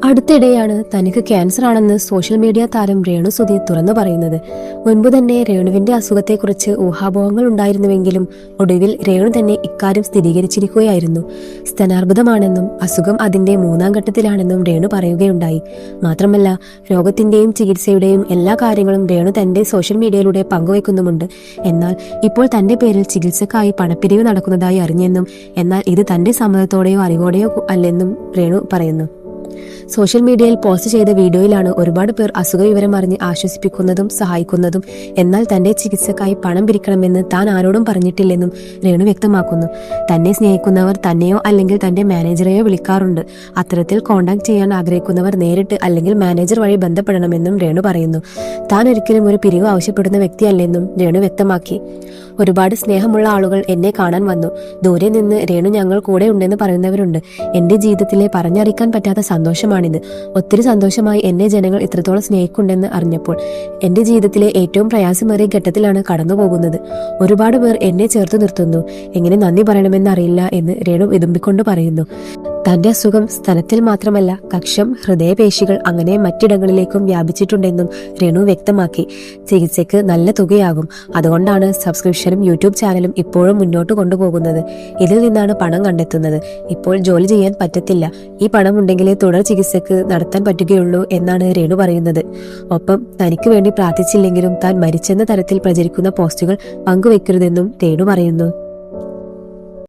അടുത്തിടെയാണ് തനിക്ക് ക്യാൻസർ ആണെന്ന് സോഷ്യൽ മീഡിയ താരം രേണു സുധി തുറന്നു പറയുന്നത്. മുൻപ് തന്നെ രേണുവിന്റെ അസുഖത്തെക്കുറിച്ച് ഊഹാപോഹങ്ങൾ ഉണ്ടായിരുന്നുവെങ്കിലും ഒടുവിൽ രേണു തന്നെ ഇക്കാര്യം സ്ഥിരീകരിച്ചിരിക്കുകയായിരുന്നു. സ്തനാർബുദമാണെന്നും അസുഖം അതിന്റെ 3ാം ഘട്ടത്തിലാണെന്നും രേണു പറയുകയുണ്ടായി. മാത്രമല്ല, രോഗത്തിന്റെയും ചികിത്സയുടെയും എല്ലാ കാര്യങ്ങളും രേണു തന്റെ സോഷ്യൽ മീഡിയയിലൂടെ പങ്കുവയ്ക്കുന്നുമുണ്ട്. എന്നാൽ ഇപ്പോൾ തന്റെ പേരിൽ ചികിത്സക്കായി പണപ്പിരിവ് നടക്കുന്നതായി അറിഞ്ഞെന്നും എന്നാൽ ഇത് തന്റെ സമ്മതത്തോടെയോ അറിവോടെയോ അല്ലെന്നും രേണു പറയുന്നു. സോഷ്യൽ മീഡിയയിൽ പോസ്റ്റ് ചെയ്ത വീഡിയോയിലാണ് ഒരുപാട് പേർ അസുഖ വിവരം അറിഞ്ഞ് ആശ്വസിപ്പിക്കുന്നതും സഹായിക്കുന്നതും. എന്നാൽ തന്റെ ചികിത്സക്കായി പണം പിരിക്കണമെന്ന് താൻ ആരോടും പറഞ്ഞിട്ടില്ലെന്നും രേണു വ്യക്തമാക്കുന്നു. തന്നെ സ്നേഹിക്കുന്നവർ തന്നെയോ അല്ലെങ്കിൽ തന്റെ മാനേജറെയോ വിളിക്കാറുണ്ട്. അത്തരത്തിൽ കോണ്ടാക്ട് ചെയ്യാൻ ആഗ്രഹിക്കുന്നവർ നേരിട്ട് അല്ലെങ്കിൽ മാനേജർ വഴി ബന്ധപ്പെടണമെന്നും രേണു പറയുന്നു. താൻ ഒരിക്കലും ഒരു പിരിവ് ആവശ്യപ്പെടുന്ന വ്യക്തിയല്ലെന്നും രേണു വ്യക്തമാക്കി. ഒരുപാട് സ്നേഹമുള്ള ആളുകൾ എന്നെ കാണാൻ വന്നു. ദൂരെ നിന്ന് രേണു ഞങ്ങൾ കൂടെ ഉണ്ടെന്ന് പറയുന്നവരുണ്ട്. എന്റെ ജീവിതത്തിലെ പറഞ്ഞറിയിക്കാൻ പറ്റാത്ത സന്തോഷമാണിത്. ഒത്തിരി സന്തോഷമായി എന്നെ ജനങ്ങൾ ഇത്രത്തോളം സ്നേഹിക്കുന്നുണ്ടെന്ന് അറിഞ്ഞപ്പോൾ. എന്റെ ജീവിതത്തിലെ ഏറ്റവും പ്രയാസമേറിയ ഘട്ടത്തിലാണ് കടന്നു പോകുന്നത്. ഒരുപാട് പേർ എന്നെ ചേർത്ത് നിർത്തുന്നു. എങ്ങനെ നന്ദി പറയണമെന്ന് അറിയില്ല എന്ന് രേണു വിതുമ്പിക്കൊണ്ട് പറയുന്നു. തന്റെ അസുഖം സ്തനത്തിൽ മാത്രമല്ല കക്ഷം, ഹൃദയപേശികൾ അങ്ങനെ മറ്റിടങ്ങളിലേക്കും വ്യാപിച്ചിട്ടുണ്ടെന്നും രേണു വ്യക്തമാക്കി. ചികിത്സയ്ക്ക് നല്ല തുകയാകും. അതുകൊണ്ടാണ് സബ്സ്ക്രിപ്ഷനും യൂട്യൂബ് ചാനലും ഇപ്പോഴും മുന്നോട്ട് കൊണ്ടുപോകുന്നത്. ഇതിൽ നിന്നാണ് പണം കണ്ടെത്തുന്നത്. ഇപ്പോൾ ജോലി ചെയ്യാൻ പറ്റത്തില്ല. ഈ പണം ഉണ്ടെങ്കിലേ തുടർ ചികിത്സയ്ക്ക് നടത്താൻ പറ്റുകയുള്ളൂ എന്നാണ് രേണു പറയുന്നത്. ഒപ്പം തനിക്ക് വേണ്ടി പ്രാർത്ഥിച്ചില്ലെങ്കിലും താൻ മരിച്ചെന്ന തരത്തിൽ പ്രചരിക്കുന്ന പോസ്റ്റുകൾ പങ്കുവെക്കരുതെന്നും രേണു പറയുന്നു.